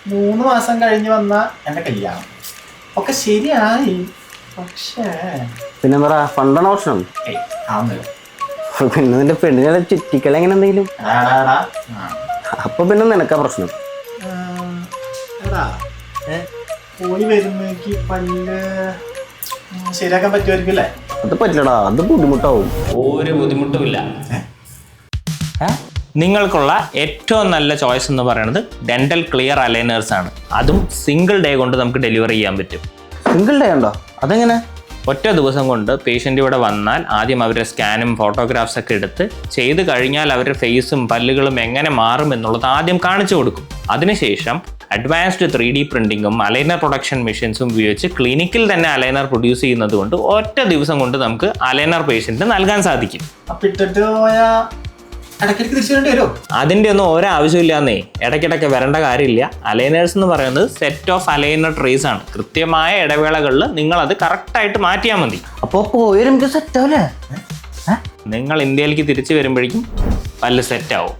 3 മാസം കഴിഞ്ഞ് വന്ന എൻ്റെ കല്യാണം ഒക്കെ ശരിയായി. പക്ഷേ പിന്നെ പറ ഫണ്ടാണ് പ്രശ്നം. ആവുന്നില്ല. പിന്നെ നിന്റെ പെണ്ണിനെ ചുറ്റിക്കള എങ്ങനെ എന്തെങ്കിലും അപ്പൊ പിന്നെ നിനക്കാ പ്രശ്നം. എടാ പോയി വരുമ്പോഴേക്ക് പല്ല് ശരിയാക്കാൻ പറ്റുമായിരിക്കും അല്ലേ? അത് പറ്റില്ലടാ, അത് ബുദ്ധിമുട്ടാവും. ഒരു ബുദ്ധിമുട്ടുമില്ല. നിങ്ങൾക്കുള്ള ഏറ്റവും നല്ല ചോയ്സ് എന്ന് പറയുന്നത് ഡെന്റൽ ക്ലിയർ അലൈനേഴ്സ് ആണ്. അതും സിംഗിൾ ഡേ കൊണ്ട് നമുക്ക് ഡെലിവറി ചെയ്യാൻ പറ്റും. സിംഗിൾ ഡേ ഉണ്ടോ? അതെങ്ങനെ? ഒറ്റ ദിവസം കൊണ്ട് പേഷ്യൻ്റ് ഇവിടെ വന്നാൽ ആദ്യം അവരുടെ സ്കാനും ഫോട്ടോഗ്രാഫ്സ് ഒക്കെ എടുത്ത് ചെയ്ത് കഴിഞ്ഞാൽ അവരുടെ ഫേസും പല്ലുകളും എങ്ങനെ മാറും എന്നുള്ളത് ആദ്യം കാണിച്ചു കൊടുക്കും. അതിനുശേഷം അഡ്വാൻസ്ഡ് 3D പ്രിൻറ്റിങ്ങും അലൈനർ പ്രൊഡക്ഷൻ മെഷീൻസും ഉപയോഗിച്ച് ക്ലിനിക്കിൽ തന്നെ അലൈനർ പ്രൊഡ്യൂസ് ചെയ്യുന്നത് കൊണ്ട് ഒറ്റ ദിവസം കൊണ്ട് നമുക്ക് അലൈനർ പേഷ്യൻറ്റിന് നൽകാൻ സാധിക്കും. അതിൻ്റെ ഒന്നും ഒരാവശ്യമില്ലാന്നേ, ഇടയ്ക്കിടയ്ക്ക് വരേണ്ട കാര്യമില്ല. അലൈനേഴ്സ് എന്ന് പറയുന്നത് സെറ്റ് ഓഫ് അലൈനർ ട്രേസ് ആണ്. കൃത്യമായ ഇടവേളകളിൽ നിങ്ങളത് കറക്റ്റായിട്ട് മാറ്റിയാൽ മതി. അപ്പോൾ പോയി സെറ്റ് ആവില്ലേ? നിങ്ങൾ ഇന്ത്യയിലേക്ക് തിരിച്ചു വരുമ്പോഴേക്കും പല്ല് സെറ്റ് ആവും.